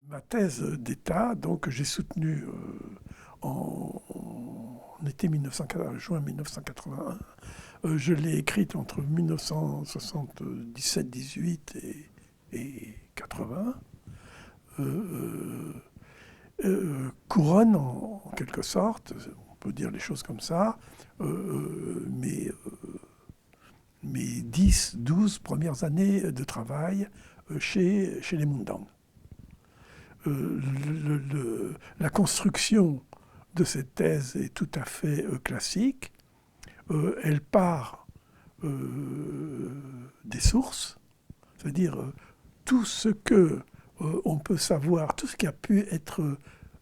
Ma thèse d'État, donc, que j'ai soutenue en été 1980, juin 1981, je l'ai écrite entre 1977-18 et 80, couronne en quelque sorte, on peut dire les choses comme ça, mes 10, 12 premières années de travail chez les Mundang. La construction de cette thèse est tout à fait classique. Elle part des sources, c'est-à-dire tout ce que on peut savoir, tout ce qui a pu être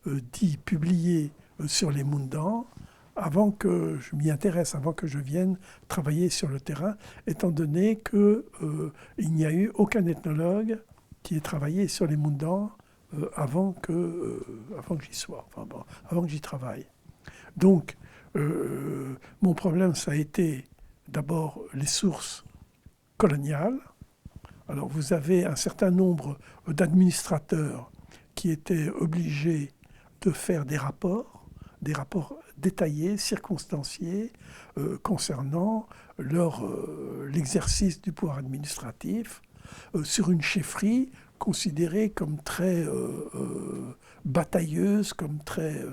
dit, publié sur les Mundang, avant que je m'y intéresse, avant que je vienne travailler sur le terrain, étant donné qu'il n'y a eu aucun ethnologue qui ait travaillé sur les Mundang avant que j'y sois, enfin, bon, avant que j'y travaille. Donc, mon problème, ça a été d'abord les sources coloniales. Alors, vous avez un certain nombre d'administrateurs qui étaient obligés de faire des rapports détaillés, circonstanciés, concernant l'exercice du pouvoir administratif sur une chefferie considérée comme très batailleuse, comme très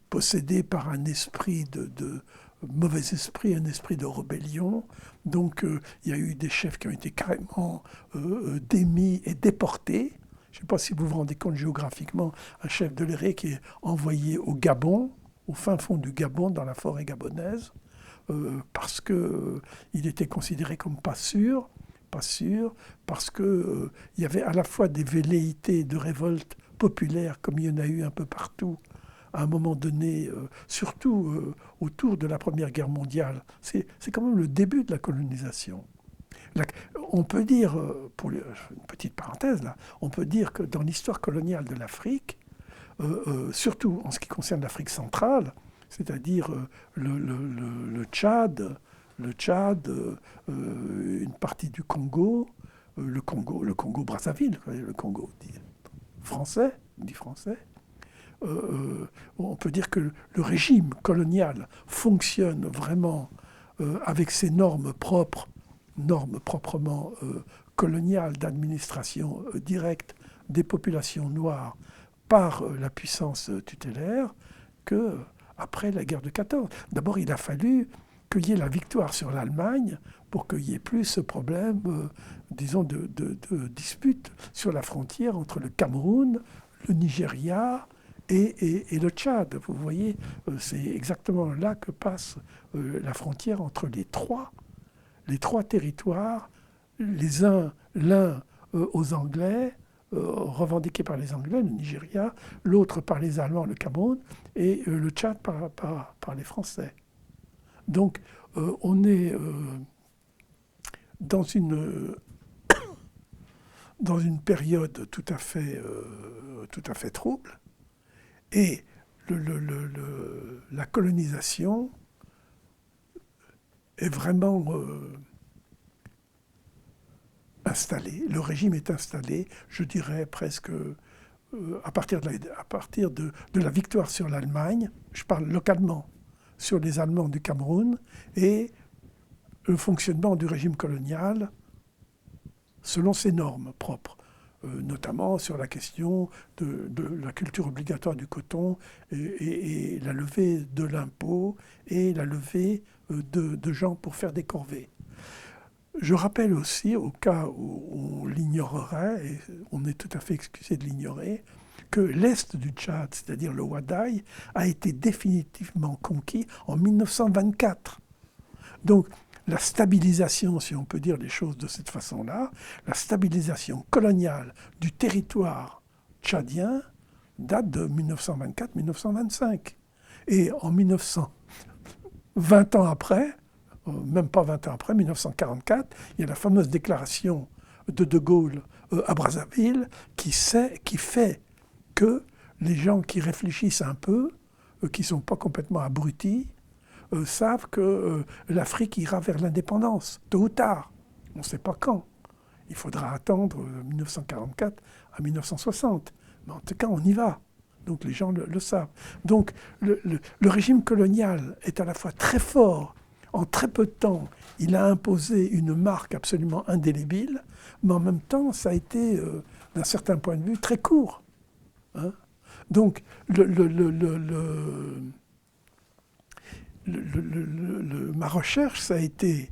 possédée par un esprit de mauvais esprit, un esprit de rébellion. Donc il y a eu des chefs qui ont été carrément démis et déportés. Je ne sais pas si vous vous rendez compte géographiquement, un chef de l'éré qui est envoyé au Gabon, au fin fond du Gabon, dans la forêt gabonaise, parce qu'il était considéré comme pas sûr, parce qu'il y avait à la fois des velléités de révolte populaire, comme il y en a eu un peu partout, à un moment donné, surtout autour de la Première Guerre mondiale. C'est quand même le début de la colonisation. On peut dire, pour une petite parenthèse là, on peut dire que dans l'histoire coloniale de l'Afrique, surtout en ce qui concerne l'Afrique centrale, c'est-à-dire le Tchad, une partie du Congo, le Congo Brazzaville, le Congo dit français, on peut dire que le régime colonial fonctionne vraiment avec ses normes proprement coloniales d'administration directe des populations noires par la puissance tutélaire que après la guerre de 14. D'abord, il a fallu qu'il y ait la victoire sur l'Allemagne pour qu'il n'y ait plus ce problème, disons, de dispute sur la frontière entre le Cameroun, le Nigeria et le Tchad. Vous voyez, c'est exactement là que passe la frontière entre les trois territoires, l'un aux Anglais, revendiqué par les Anglais, le Nigeria, l'autre par les Allemands, le Cameroun, et le Tchad par les Français. Donc, on est dans une période tout à fait trouble, et la colonisation est vraiment installée. Le régime est installé, je dirais presque à partir de la victoire sur l'Allemagne, je parle localement, sur les Allemands du Cameroun, et le fonctionnement du régime colonial selon ses normes propres, notamment sur la question de la culture obligatoire du coton et la levée de l'impôt et la levée de gens pour faire des corvées. Je rappelle aussi, au cas où on l'ignorerait, et on est tout à fait excusé de l'ignorer, que l'Est du Tchad, c'est-à-dire le Wadaï, a été définitivement conquis en 1924. Donc, la stabilisation, si on peut dire les choses de cette façon-là, la stabilisation coloniale du territoire tchadien date de 1924-1925. Et en 20 ans après, même pas 20 ans après, 1944, il y a la fameuse déclaration de Gaulle à Brazzaville qui fait que les gens qui réfléchissent un peu, qui ne sont pas complètement abrutis, savent que l'Afrique ira vers l'indépendance, tôt ou tard. On ne sait pas quand. Il faudra attendre 1944 à 1960. Mais en tout cas, on y va. Donc les gens le savent. Donc le régime colonial est à la fois très fort. En très peu de temps, il a imposé une marque absolument indélébile, mais en même temps, ça a été, d'un certain point de vue, très court. Hein. Donc ma recherche, ça a été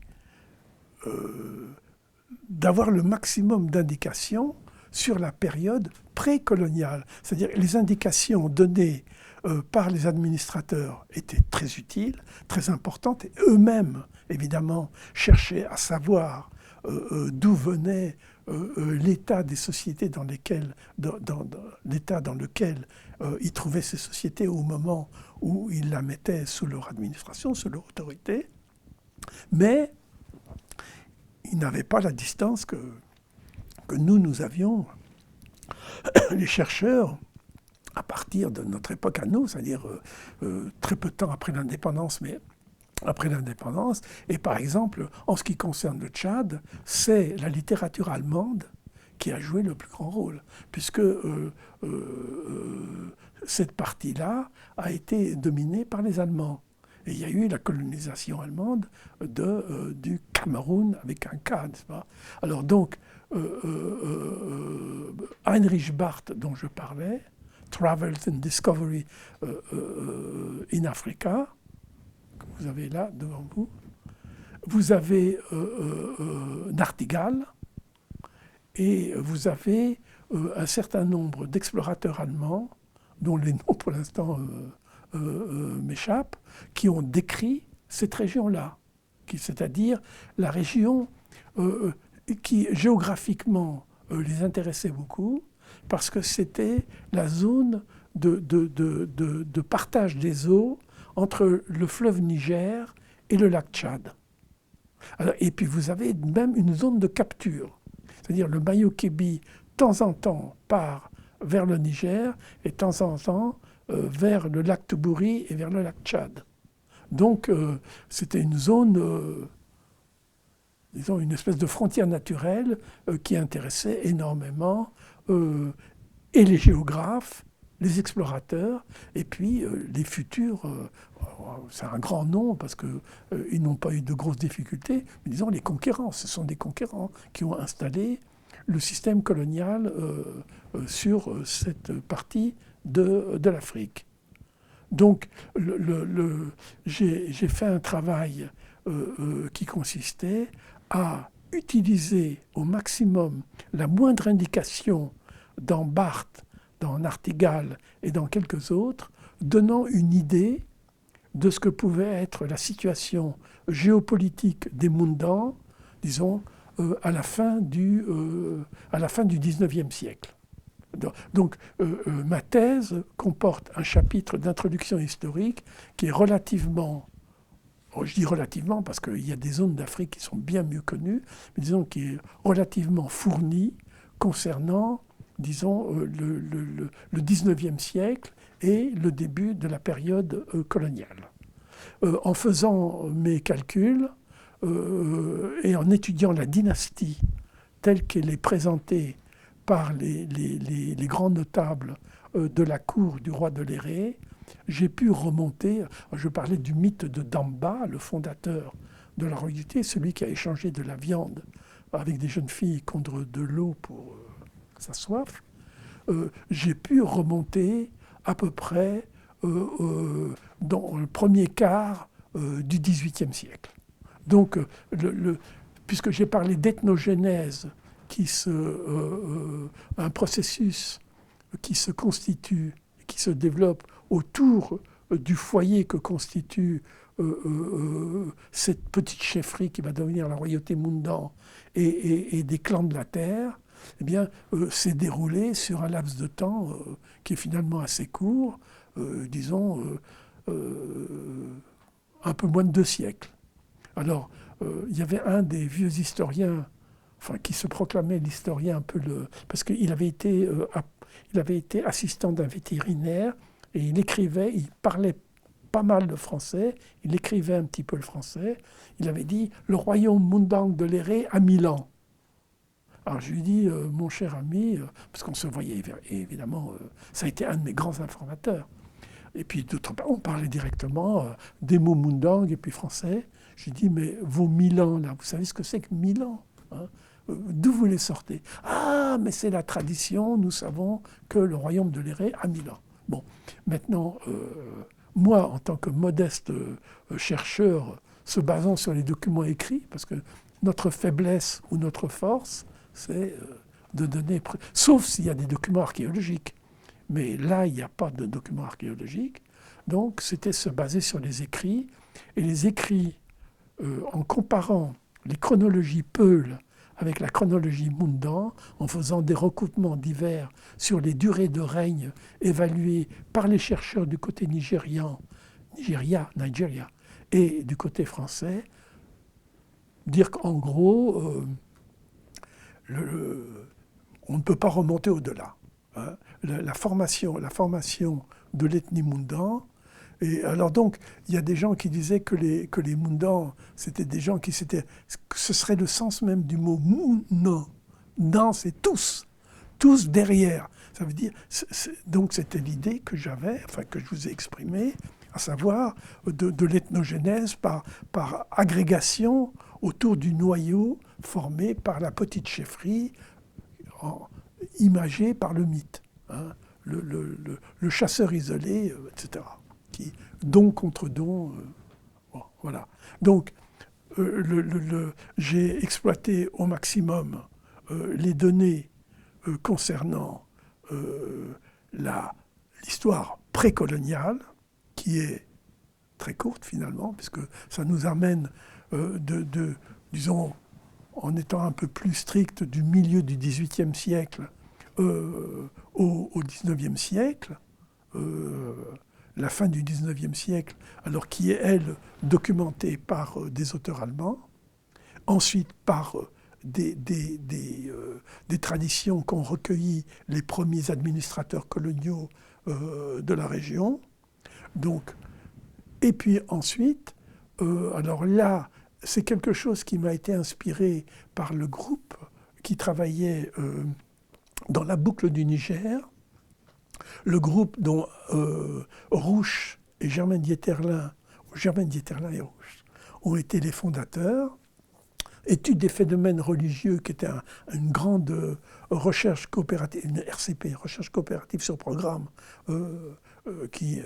d'avoir le maximum d'indications sur la période précoloniale. C'est-à-dire les indications données par les administrateurs étaient très utiles, très importantes, et eux-mêmes, évidemment, cherchaient à savoir d'où venait l'état des sociétés dans lesquelles, l'état dans lequel ils trouvaient ces sociétés au moment où ils la mettaient sous leur administration, sous leur autorité. Mais ils n'avaient pas la distance que nous avions, les chercheurs, à partir de notre époque à nous, c'est-à-dire très peu de temps après l'indépendance, mais après l'indépendance. Et par exemple, en ce qui concerne le Tchad, c'est la littérature allemande qui a joué le plus grand rôle, puisque cette partie-là a été dominée par les Allemands. Et il y a eu la colonisation allemande du Cameroun avec un K, n'est-ce pas? Alors donc, Heinrich Barth, dont je parlais, Travels and Discovery in Africa, que vous avez là devant vous. Vous avez Nachtigall, et vous avez un certain nombre d'explorateurs allemands, dont les noms pour l'instant m'échappent, qui ont décrit cette région-là, c'est-à-dire la région qui géographiquement les intéressait beaucoup, parce que c'était la zone de partage des eaux entre le fleuve Niger et le lac Tchad. Alors, et puis vous avez même une zone de capture, c'est-à-dire le Mayo-Kébi, de temps en temps, part vers le Niger et de temps en temps vers le lac Toubouri et vers le lac Tchad. Donc c'était une zone, disons une espèce de frontière naturelle qui intéressait énormément et les géographes, les explorateurs, et puis les futurs, c'est un grand nom parce qu'ils n'ont pas eu de grosses difficultés, mais disons les conquérants, ce sont des conquérants qui ont installé le système colonial sur cette partie de l'Afrique. Donc j'ai fait un travail qui consistait à utiliser au maximum la moindre indication dans Barth, dans Nachtigall et dans quelques autres, donnant une idée de ce que pouvait être la situation géopolitique des Moundans, disons, à la fin du XIXe siècle. Donc, ma thèse comporte un chapitre d'introduction historique qui est relativement, je dis relativement parce qu'il y a des zones d'Afrique qui sont bien mieux connues, mais disons qui est relativement fourni concernant, disons, le XIXe siècle et le début de la période coloniale. En faisant mes calculs et en étudiant la dynastie telle qu'elle est présentée par les grands notables de la cour du roi de Léré, j'ai pu remonter, je parlais du mythe de Damba, le fondateur de la royauté, celui qui a échangé de la viande avec des jeunes filles contre de l'eau pour sa soif. J'ai pu remonter à peu près dans le premier quart du XVIIIe siècle. Donc, puisque j'ai parlé d'ethnogénèse, un processus qui se constitue, qui se développe autour du foyer que constitue cette petite chefferie qui va devenir la royauté Moundan et des clans de la terre, eh bien, s'est déroulé sur un laps de temps qui est finalement assez court, disons, un peu moins de 2 siècles. Alors, il y avait un des vieux historiens, enfin, qui se proclamait l'historien un peu parce qu'il il avait été assistant d'un vétérinaire et il écrivait, il parlait pas mal le français, il écrivait un petit peu le français. Il avait dit « Le royaume Mundang de Léré a 1000 ans ». Alors je lui dis « Mon cher ami », parce qu'on se voyait évidemment, ça a été un de mes grands informateurs. Et puis d'autre part, on parlait directement des mots Mundang et puis français. Je lui dis « Mais vos 1000 ans, là, vous savez ce que c'est que 1000 ans, hein, d'où vous les sortez ? Ah, mais c'est la tradition, nous savons que le royaume de Léré a 1000 ans. Bon, maintenant, moi, en tant que modeste chercheur, se basant sur les documents écrits, parce que notre faiblesse ou notre force, c'est de donner... Sauf s'il y a des documents archéologiques. Mais là, il n'y a pas de documents archéologiques. Donc, c'était se baser sur les écrits. Et les écrits, en comparant les chronologies Peul avec la chronologie Mundang, en faisant des recoupements divers sur les durées de règne évaluées par les chercheurs du côté Nigeria, et du côté français, dire qu'en gros, on ne peut pas remonter au-delà. Hein. La formation de l'ethnie Mundang. Et alors donc, il y a des gens qui disaient que les Mundang, c'était des gens ce serait le sens même du mot Mundang. Dans, c'est tous derrière. Ça veut dire, donc c'était l'idée que j'avais, enfin que je vous ai exprimée, à savoir de l'ethnogénèse par agrégation autour du noyau formé par la petite chefferie, imagée par le mythe, hein, le chasseur isolé, etc. Don contre don, bon, voilà. Donc, j'ai exploité au maximum les données concernant l'histoire précoloniale, qui est très courte finalement, puisque ça nous amène disons, en étant un peu plus strict, du milieu du XVIIIe siècle au XIXe siècle, la fin du XIXe siècle, alors qui est, elle, documentée par des auteurs allemands, ensuite par des traditions qu'ont recueillies les premiers administrateurs coloniaux de la région. Donc, et puis ensuite, alors là, c'est quelque chose qui m'a été inspiré par le groupe qui travaillait dans la boucle du Niger, le groupe dont Rouche et Germaine Dieterlen et Rouche ont été les fondateurs. Étude des phénomènes religieux, qui était une grande recherche coopérative, une RCP, recherche coopérative sur programme, qui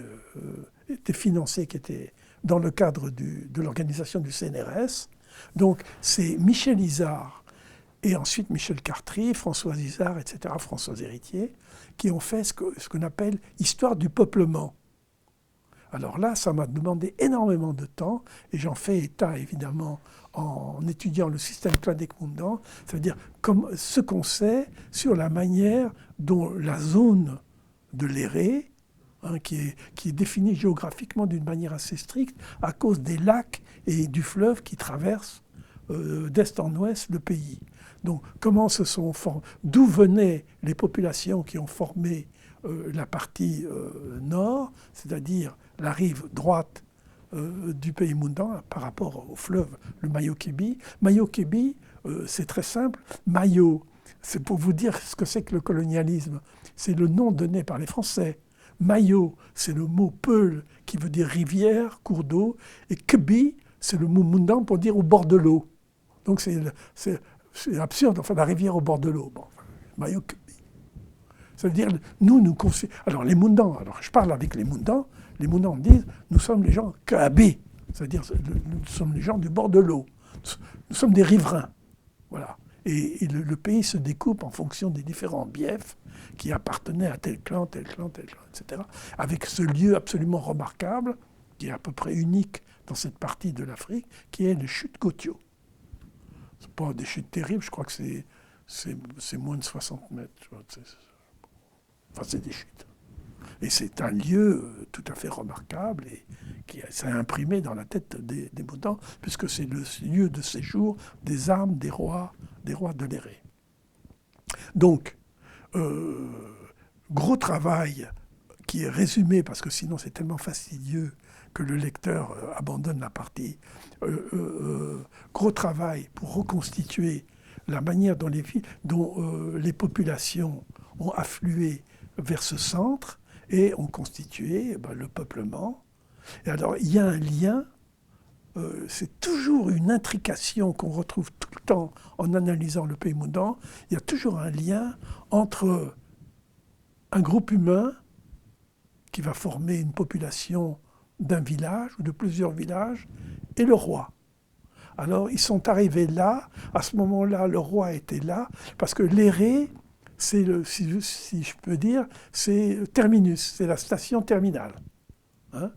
était financée, qui était dans le cadre de l'organisation du CNRS. Donc c'est Michel Izard et ensuite Michel Cartry, Françoise Izard, etc., Françoise Héritier, qui ont fait ce qu'on appelle histoire du peuplement. Alors là, ça m'a demandé énormément de temps, et j'en fais état, évidemment, en étudiant le système cladique Mundang, c'est-à-dire ce qu'on sait sur la manière dont la zone de Léré, hein, qui est définie géographiquement d'une manière assez stricte, à cause des lacs et du fleuve qui traversent d'est en ouest le pays. Donc, d'où venaient les populations qui ont formé la partie nord, c'est-à-dire la rive droite du pays Mundang par rapport au fleuve, le Mayo-Kébi. Mayo-Kébi, c'est très simple. Mayo, c'est pour vous dire ce que c'est que le colonialisme. C'est le nom donné par les Français. Mayo, c'est le mot Peul qui veut dire rivière, cours d'eau. Et Kébi, c'est le mot Mundang pour dire au bord de l'eau. Donc c'est absurde, enfin la rivière au bord de l'eau. Bon, Mayo-Kébi. Ça veut dire, nous alors les Mundang, alors je parle avec les Mundang disent, nous sommes les gens Kaabé, c'est-à-dire nous sommes les gens du bord de l'eau. Nous sommes des riverains. Voilà. Et le pays se découpe en fonction des différents biefs qui appartenaient à tel clan, etc. Avec ce lieu absolument remarquable, qui est à peu près unique dans cette partie de l'Afrique, qui est les chutes Gotio. Ce ne sont pas des chutes terribles, je crois que c'est c'est moins de 60 mètres. Tu vois, enfin, c'est des chutes. Et c'est un lieu tout à fait remarquable et qui s'est imprimé dans la tête des Moutans, puisque c'est le lieu de séjour des armes des rois de Léré. Donc, gros travail qui est résumé, parce que sinon c'est tellement fastidieux que le lecteur abandonne la partie. Gros travail pour reconstituer la manière dont les populations ont afflué vers ce centre et ont constitué le peuplement. Et alors, il y a un lien, c'est toujours une intrication qu'on retrouve tout le temps en analysant le pays Moudan. Il y a toujours un lien entre un groupe humain qui va former une population d'un village ou de plusieurs villages et le roi. Alors, ils sont arrivés là, à ce moment-là, le roi était là, parce que Léré, c'est si je peux dire, c'est terminus, c'est la station terminale. Hein?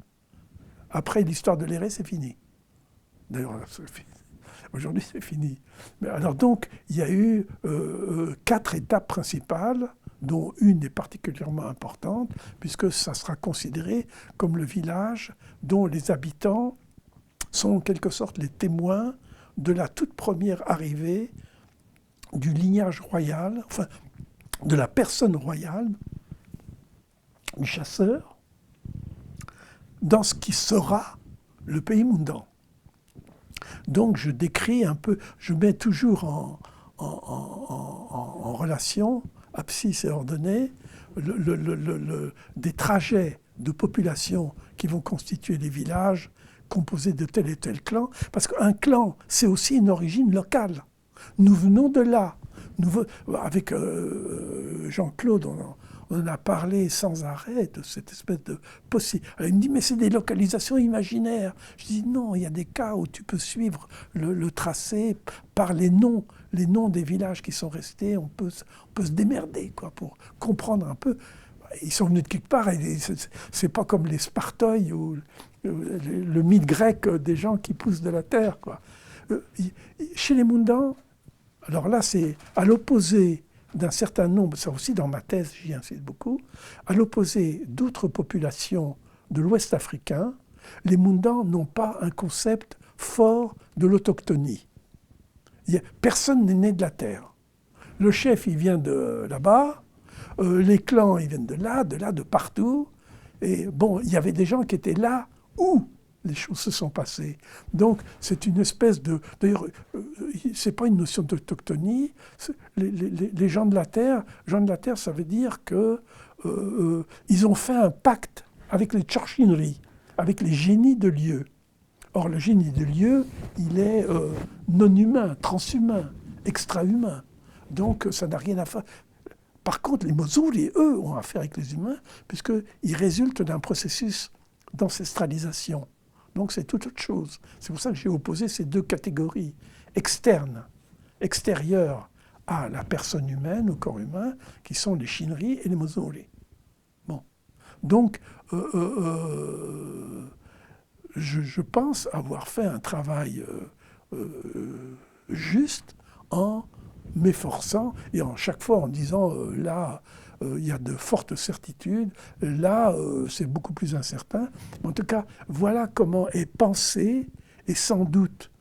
Après l'histoire de Léré, c'est fini. D'ailleurs, aujourd'hui, c'est fini. Mais alors donc, il y a eu 4 étapes principales, dont une est particulièrement importante, puisque ça sera considéré comme le village dont les habitants sont en quelque sorte les témoins de la toute première arrivée du lignage royal, enfin, de la personne royale, du chasseur, dans ce qui sera le pays Moundan. Donc je décris un peu, je mets toujours en relation, abscisse et ordonnée, des trajets de population qui vont constituer des villages composés de tel et tel clan, parce qu'un clan, c'est aussi une origine locale. Nous venons de là. Avec Jean-Claude, on en a parlé sans arrêt de cette espèce de possible. Il me dit, mais c'est des localisations imaginaires. Je dis, non, il y a des cas où tu peux suivre le tracé par les noms des villages qui sont restés. On peut se démerder quoi, pour comprendre un peu. Ils sont venus de quelque part, et c'est pas comme les Sparteuils ou le mythe grec des gens qui poussent de la terre. Quoi. Chez les Moundans, alors là, c'est à l'opposé d'un certain nombre, ça aussi dans ma thèse, j'y insiste beaucoup, à l'opposé d'autres populations de l'Ouest africain, les Moundans n'ont pas un concept fort de l'autochtonie. Personne n'est né de la terre. Le chef, il vient de là-bas, les clans, ils viennent de là, de partout. Et bon, il y avait des gens qui étaient là où les choses se sont passées. Donc, c'est une espèce de... D'ailleurs, c'est pas une notion d'autochtonie. Les gens de la terre, ça veut dire que ils ont fait un pacte avec les Tchorchinri, avec les génies de lieu. Or, le génie de lieu, il est non-humain, transhumain, extra-humain. Donc, ça n'a rien à faire... Par contre, les Mozouli, eux, ont affaire avec les humains, puisqu'ils résultent d'un processus d'ancestralisation. Donc c'est toute autre chose. C'est pour ça que j'ai opposé ces deux catégories externes, extérieures à la personne humaine, au corps humain, qui sont les Chinri et les Mozouli. Bon. Donc, je pense avoir fait un travail juste en m'efforçant et en chaque fois en disant là, il y a de fortes certitudes, là, c'est beaucoup plus incertain. En tout cas, voilà comment est pensé, et sans doute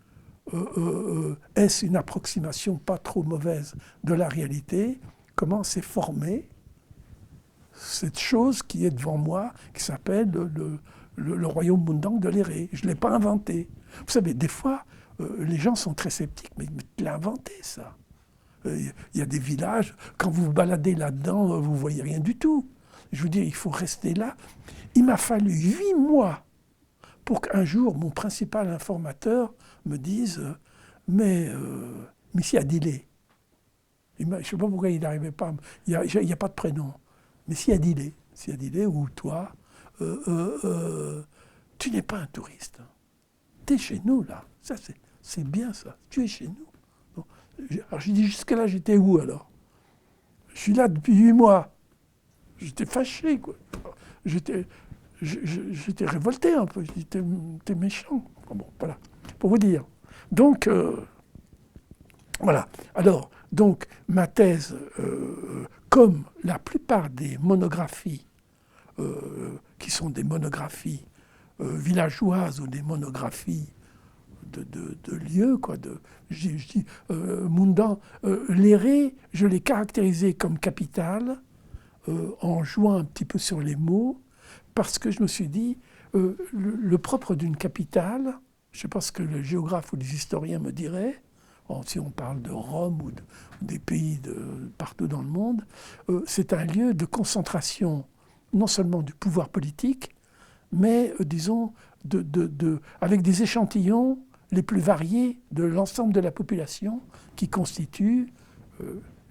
est-ce une approximation pas trop mauvaise de la réalité, comment s'est formée cette chose qui est devant moi, qui s'appelle le royaume Moundang de Léré. Je ne l'ai pas inventé. Vous savez, des fois, les gens sont très sceptiques, mais tu l'as inventé, ça. Il y a des villages, quand vous vous baladez là-dedans, vous ne voyez rien du tout. Je veux dire, il faut rester là. Il m'a fallu 8 mois pour qu'un jour, mon principal informateur me dise « Mais Missi Adilé ». Je ne sais pas pourquoi il n'arrivait pas. Il n'y a pas de prénom. Missi Adilé, ou toi, tu n'es pas un touriste. Tu es chez nous, là. Ça, c'est bien, ça. Tu es chez nous. Alors j'ai dit, jusqu'à là, j'étais où alors? Je suis là depuis 8 mois. J'étais fâché, quoi. J'étais révolté un peu. Je dis, t'es méchant. Bon, voilà, pour vous dire. Donc, Voilà. Alors, donc, ma thèse, comme la plupart des monographies, qui sont des monographies villageoises ou des monographies de lieux, quoi. Je dis, Moundan, Léré, je l'ai caractérisé comme capitale en jouant un petit peu sur les mots, parce que je me suis dit, le propre d'une capitale, je ne sais pas ce que le géographe ou les historiens me diraient, si on parle de Rome ou des pays partout dans le monde, c'est un lieu de concentration non seulement du pouvoir politique, mais disons avec des échantillons les plus variés de l'ensemble de la population qui constitue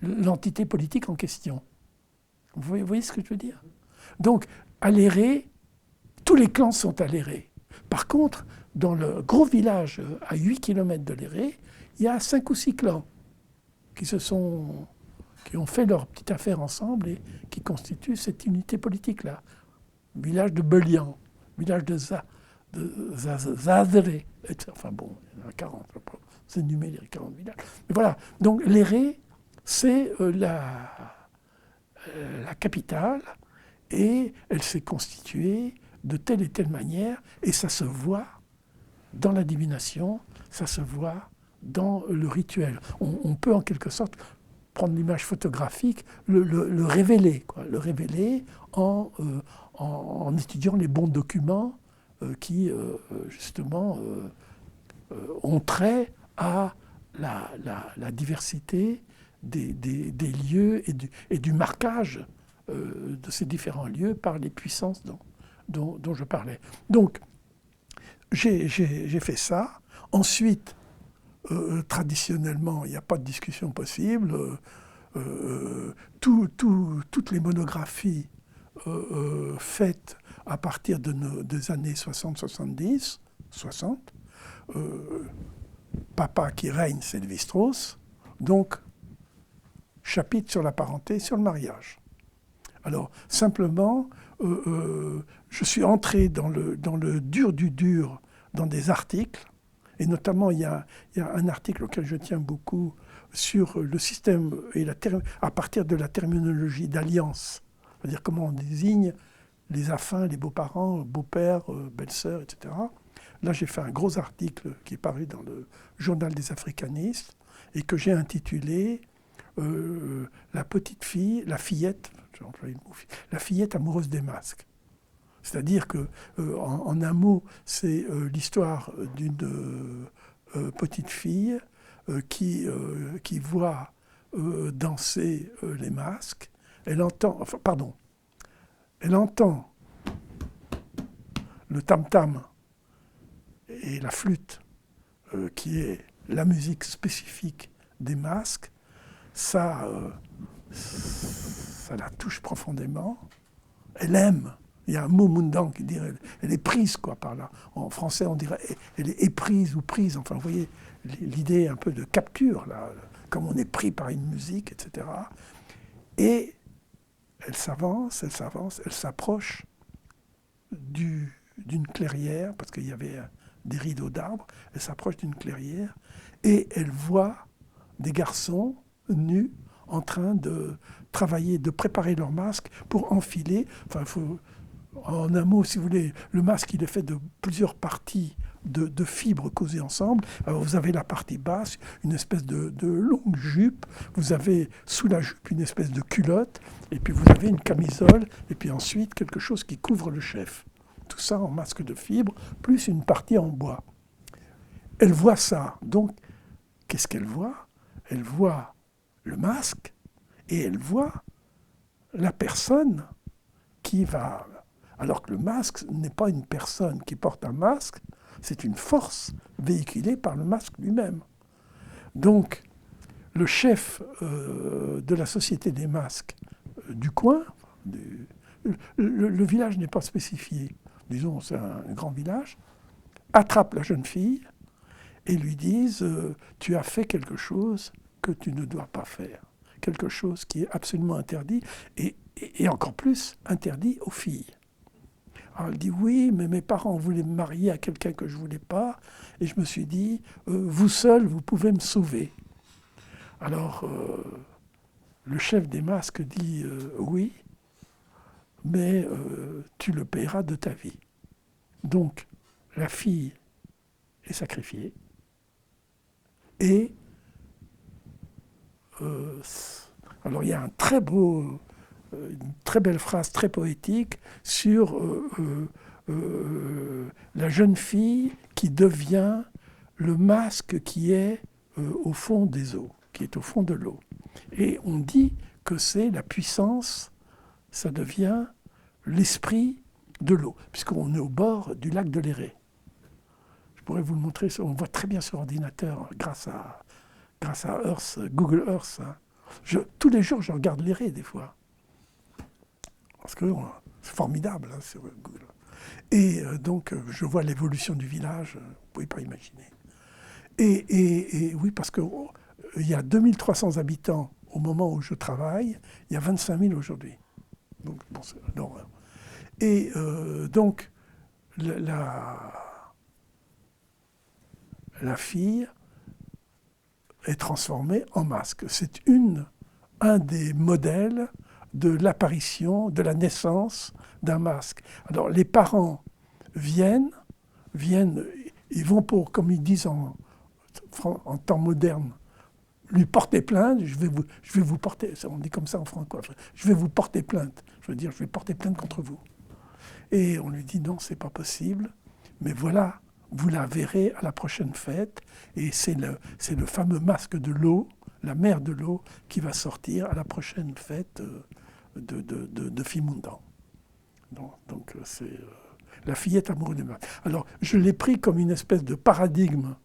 l'entité politique en question. Vous voyez ce que je veux dire? Donc, à Léré, tous les clans sont à Léré. Par contre, dans le gros village à 8 km de Léré, il y a 5 ou 6 clans qui ont fait leur petite affaire ensemble et qui constituent cette unité politique-là. Village de Belian, village de Zadré, enfin bon, il y en a 40, c'est énuméré les 40 villages. Mais voilà, donc Léré, c'est la capitale, et elle s'est constituée de telle et telle manière, et ça se voit dans la divination, ça se voit dans le rituel. On peut en quelque sorte prendre l'image photographique, le révéler, quoi, le révéler en étudiant les bons documents qui, justement, ont trait à la diversité des lieux et du marquage de ces différents lieux par les puissances dont je parlais. Donc, j'ai fait ça. Ensuite, traditionnellement, il n'y a pas de discussion possible. Toutes les monographies faites à partir des années 60-70, 60, Papa qui règne, c'est Lévi-Strauss. Donc, chapitre sur la parenté, sur le mariage. Alors, simplement, je suis entré dans le dur du dur, dans des articles, et notamment, il y a un article auquel je tiens beaucoup sur le système à partir de la terminologie d'alliance, c'est-à-dire comment on désigne les affins, les beaux-parents, beaux-pères, belles-sœurs, etc. Là, j'ai fait un gros article qui est paru dans le Journal des africanistes et que j'ai intitulé La petite fille, la fillette, j'ai employé le mot, la fillette amoureuse des masques. C'est-à-dire que, en un mot, c'est l'histoire d'une petite fille qui voit danser les masques. Elle entend le tam-tam et la flûte, qui est la musique spécifique des masques. Ça la touche profondément. Elle aime. Il y a un mot Moundan qui dirait, elle est prise, quoi, par là. En français, on dirait, elle est éprise ou prise. Enfin, vous voyez, l'idée un peu de capture, là, comme on est pris par une musique, etc. Et elle s'avance, elle s'approche d'une clairière, parce qu'il y avait des rideaux d'arbres, elle s'approche d'une clairière, et elle voit des garçons nus en train de travailler, de préparer leur masque pour enfiler. Enfin, en un mot, si vous voulez, le masque, il est fait de plusieurs parties de fibres causées ensemble. Alors, vous avez la partie basse, une espèce de longue jupe. Vous avez sous la jupe une espèce de culotte. Et puis, vous avez une camisole. Et puis ensuite, quelque chose qui couvre le chef. Tout ça en masque de fibres, plus une partie en bois. Elle voit ça. Donc, qu'est-ce qu'elle voit? Elle voit le masque et elle voit la personne qui va... Alors que le masque n'est pas une personne qui porte un masque, c'est une force véhiculée par le masque lui-même. Donc, le chef de la société des masques du coin, le village n'est pas spécifié, disons c'est un grand village, attrape la jeune fille et lui disent tu as fait quelque chose que tu ne dois pas faire, quelque chose qui est absolument interdit et encore plus interdit aux filles. Alors elle dit oui, mais mes parents voulaient me marier à quelqu'un que je ne voulais pas, et je me suis dit vous seul, vous pouvez me sauver. Alors, le chef des masques dit oui, mais tu le payeras de ta vie. Donc, la fille est sacrifiée et alors il y a un très beau, une très belle phrase très poétique sur la jeune fille qui devient le masque qui est au fond des eaux, qui est au fond de l'eau. Et on dit que c'est la puissance, ça devient l'esprit de l'eau, puisqu'on est au bord du lac de Léré. Je pourrais vous le montrer, on voit très bien sur ordinateur grâce à Earth, Google Earth. Hein. Tous les jours, je regarde Léré des fois. Parce que c'est formidable hein, sur Google. Et donc, je vois l'évolution du village, vous ne pouvez pas imaginer. Et oui, parce qu'il y a 2300 habitants au moment où je travaille, il y a 25 000 aujourd'hui. Donc, bon, c'est l'horreur. Et donc, la fille est transformée en masque. C'est un des modèles de l'apparition, de la naissance d'un masque. Alors, les parents viennent, ils vont pour, comme ils disent en temps moderne, lui porter plainte, je vais vous porter, on dit comme ça en francois, je vais vous porter plainte, je veux dire, je vais porter plainte contre vous. Et on lui dit non, c'est pas possible, mais voilà, vous la verrez à la prochaine fête, et c'est le fameux masque de l'eau, la mère de l'eau, qui va sortir à la prochaine fête de Fimondan. Donc la fillette amoureuse du masque. Alors, je l'ai pris comme une espèce de paradigme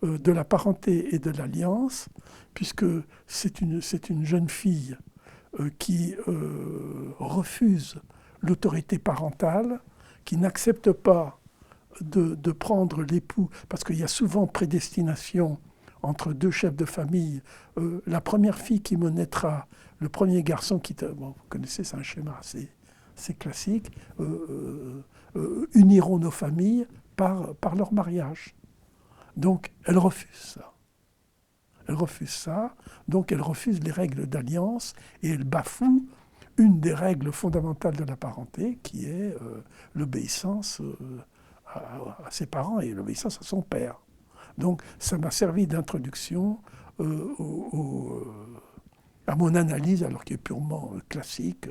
de la parenté et de l'alliance, puisque c'est une jeune fille qui refuse l'autorité parentale, qui n'accepte pas de prendre l'époux, parce qu'il y a souvent prédestination entre deux chefs de famille. La première fille qui me naîtra, le premier garçon qui... Bon, vous connaissez, c'est un schéma assez classique, uniront nos familles par leur mariage. Donc, elle refuse ça. Elle refuse ça, donc elle refuse les règles d'alliance et elle bafoue une des règles fondamentales de la parenté, qui est l'obéissance à ses parents et l'obéissance à son père. Donc, ça m'a servi d'introduction à mon analyse, alors qui est purement classique,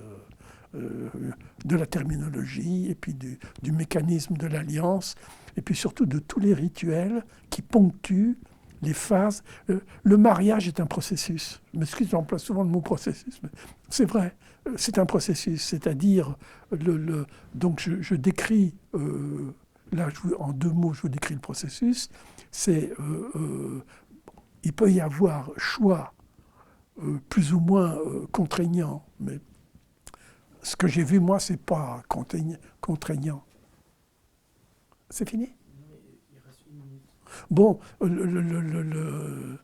de la terminologie, et puis du mécanisme de l'alliance, et puis surtout de tous les rituels qui ponctuent les phases. Le mariage est un processus. Je m'excuse, j'emploie souvent le mot processus, mais c'est vrai, c'est un processus. C'est-à-dire, donc je décris, là en 2 mots, je vous décris le processus. C'est, il peut y avoir choix plus ou moins contraignant, mais ce que j'ai vu, moi, c'est pas contraignant. C'est fini ? Bon, le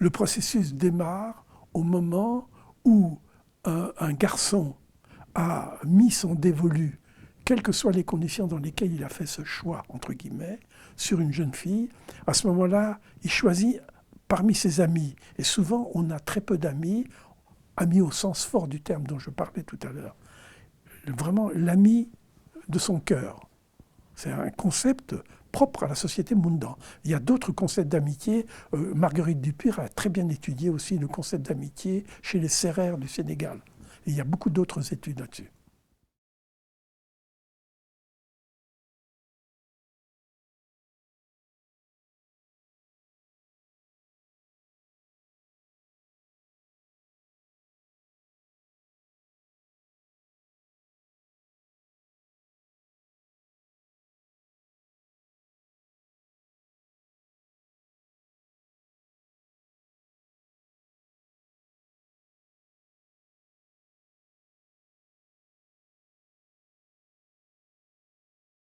processus démarre au moment où un garçon a mis son dévolu, quelles que soient les conditions dans lesquelles il a fait ce choix, entre guillemets, sur une jeune fille. À ce moment-là, il choisit parmi ses amis. Et souvent, on a très peu d'amis, amis au sens fort du terme dont je parlais tout à l'heure. Vraiment, l'ami de son cœur. C'est un concept propre à la société Mundan. Il y a d'autres concepts d'amitié. Marguerite Dupuy a très bien étudié aussi le concept d'amitié chez les Sérères du Sénégal. Et il y a beaucoup d'autres études là-dessus.